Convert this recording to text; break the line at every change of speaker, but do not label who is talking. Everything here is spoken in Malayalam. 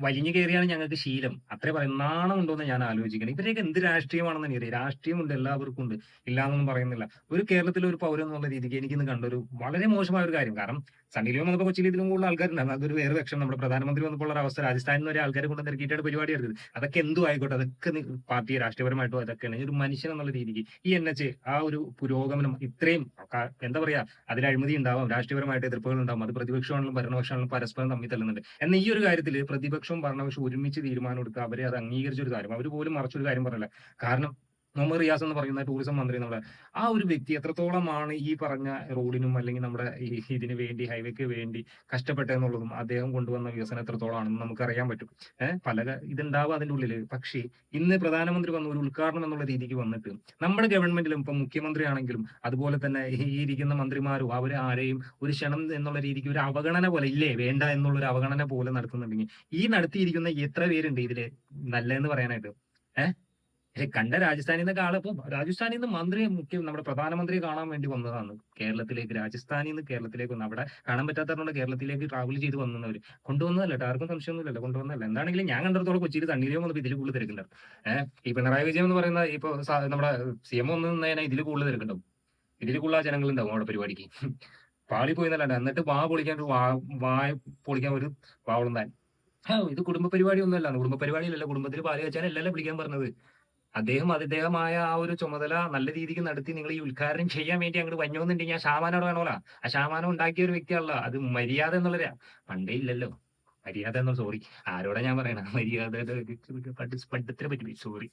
വലിഞ്ഞു കയറിയാണ് ഞങ്ങൾക്ക് ശീലം. അത്രേ പറയും. നാണമുണ്ടോന്ന് ഞാൻ ആലോചിക്കണം. ഇവരെയൊക്കെ എന്ത് രാഷ്ട്രീയമാണെന്ന് എനിക്കറിയാം. രാഷ്ട്രീയമുണ്ട്, എല്ലാവർക്കും ഉണ്ട്. ഇല്ലാന്നൊന്നും പറയുന്നില്ല. ഒരു കേരളത്തിലെ ഒരു പൗരൻ എന്നുള്ള രീതിക്ക് എനിക്കിന്ന് കണ്ടൊരു വളരെ മോശമായ ഒരു കാര്യം. കാരണം സണ്ണി ലിയോൺ വന്നപ്പോൾ കൊച്ചിയിൽ ഇതിലും കൂടുതൽ ആൾക്കാരുണ്ടായിരുന്നു. അതൊരു വേറെ പക്ഷം. നമ്മുടെ പ്രധാനമന്ത്രി വന്നപ്പോൾ ഉള്ള ഒരു അവസ്ഥ രാജസ്ഥാനിൽ നിന്ന് വരെ ആൾക്കാരെ കൊണ്ട് തിരക്കിയിട്ടാണ് പരിപാടി നടത്തിയത്. അതൊക്കെ എന്തും ആയിക്കോട്ടെ. അതൊക്കെ പാർട്ടി രാഷ്ട്രീയപരമായിട്ടും അതൊക്കെയാണ്. ഒരു മനുഷ്യൻ എന്നുള്ള രീതിക്ക് ഈ എൻഎച്ച് ആ ഒരു പുരോഗമനം ഇത്രയും എന്താ പറയാ, അതിൽ അഴിമതി ഉണ്ടാവാം, രാഷ്ട്രീയപരമായിട്ട് എതിർപ്പുകൾ ഉണ്ടാവും. അത് പ്രതിപക്ഷമാണെങ്കിലും ഭരണപക്ഷമാണെങ്കിലും പരസ്പരം തമ്മിൽ തല്ലുന്നുണ്ട്. എന്നാൽ ഈ ഒരു കാര്യത്തിൽ പ്രതിപക്ഷവും ഭരണപക്ഷവും ഒരുമിച്ച് തീരുമാനമെടുത്ത് അവരെ അത് അംഗീകരിച്ച ഒരു കാര്യം. അവർ പോലും മറച്ചൊരു കാര്യം പറയില്ല. കാരണം മുഹമ്മദ് റിയാസ് എന്ന് പറയുന്ന ടൂറിസം മന്ത്രി എന്നുള്ള ആ ഒരു വ്യക്തി എത്രത്തോളമാണ് ഈ പറഞ്ഞ റോഡിനും അല്ലെങ്കിൽ നമ്മുടെ ഈ ഇതിന് വേണ്ടി ഹൈവേക്ക് വേണ്ടി കഷ്ടപ്പെട്ടെന്നുള്ളതും അദ്ദേഹം കൊണ്ടുവന്ന വികസനം എത്രത്തോളമാണെന്ന് നമുക്ക് അറിയാൻ പറ്റും. ഇതുണ്ടാവും അതിന്റെ ഉള്ളില്. പക്ഷേ ഇന്ന് പ്രധാനമന്ത്രി വന്ന ഒരു ഉദ്ഘാടനം എന്നുള്ള രീതിക്ക് വന്നിട്ട് നമ്മുടെ ഗവൺമെന്റിലും ഇപ്പൊ മുഖ്യമന്ത്രി ആണെങ്കിലും അതുപോലെ തന്നെ ഈ ഇരിക്കുന്ന മന്ത്രിമാരും അവരെ ആരെയും ഒരു ക്ഷണം എന്നുള്ള രീതിക്ക് ഒരു അവഗണന പോലെ ഇല്ലേ വേണ്ട എന്നുള്ള ഒരു അവഗണന പോലെ നടത്തുന്നുണ്ടെങ്കിൽ ഈ നടത്തിയിരിക്കുന്ന എത്ര പേരുണ്ട് ഇതില് നല്ലതെന്ന് പറയാനായിട്ട്. ഏഹ് കണ്ട രാജസ്ഥാനിൽ നിന്നൊക്കെ ആള് ഇപ്പൊ രാജസ്ഥാനിൽ നിന്ന് നമ്മുടെ പ്രധാനമന്ത്രിയെ കാണാൻ വേണ്ടി വന്നതാണ് കേരളത്തിലേക്ക്. രാജസ്ഥാനിൽ നിന്ന് കേരളത്തിലേക്ക് വന്നു. അവിടെ കാണാൻ പറ്റാത്തതുകൊണ്ട് കേരളത്തിലേക്ക് ട്രാവൽ ചെയ്ത് വന്നവര്. കൊണ്ടുവന്നതല്ല ട്ടോ, ആർക്കും സംശയമൊന്നുമില്ലല്ലോ, കൊണ്ടുവന്നതല്ല. എന്താണെങ്കിലും ഞാൻ കണ്ടിടത്തോളം കൊച്ചിയിൽ തണ്ണീരിയോ വന്നപ്പോൾ ഇതിൽ കൂടുതൽ തിരക്കുണ്ടാവും. ഈ പിണറായി വിജയൻ എന്ന് പറയുന്ന ഇപ്പൊ നമ്മുടെ സിഎം വന്നു നിന്നതിനാ ഇതിൽ കൂടുതൽ തിരക്കുണ്ടാവും. ഇതിൽ കൂടുതൽ ജനങ്ങൾ ഉണ്ടാവും അവിടെ പരിപാടിക്ക്. പാളി പോയി എന്നല്ലാണ്ട് എന്നിട്ട് വായ പൊളിക്കാൻ ഒരു വാവളും താൻ. ഇത് കുടുംബ പരിപാടി ഒന്നുമല്ല. കുടുംബ പരിപാടിയിലല്ല, കുടുംബത്തിൽ പാല് വെച്ചാലല്ലല്ലോ വിളിക്കാൻ പറഞ്ഞത്. അദ്ദേഹമായ ആ ഒരു ചുമതല നല്ല രീതിക്ക് നടത്തി നിങ്ങൾ ഈ ഉദ്ഘാടനം ചെയ്യാൻ വേണ്ടി അങ്ങോട്ട് വന്നോന്നുണ്ടെങ്കിൽ ആ ഷാമാനോട് വേണോലാ. ആ ഷാമാനം ഉണ്ടാക്കിയ ഒരു വ്യക്തിയാണല്ലോ. അത് മര്യാദ എന്നുള്ളൊരു പണ്ടേ ഇല്ലല്ലോ. മര്യാദ എന്നുള്ള സോറി, ആരോടാ ഞാൻ പറയണ മര്യാദ പഠിത്തത്തിനെ പറ്റി സോറി.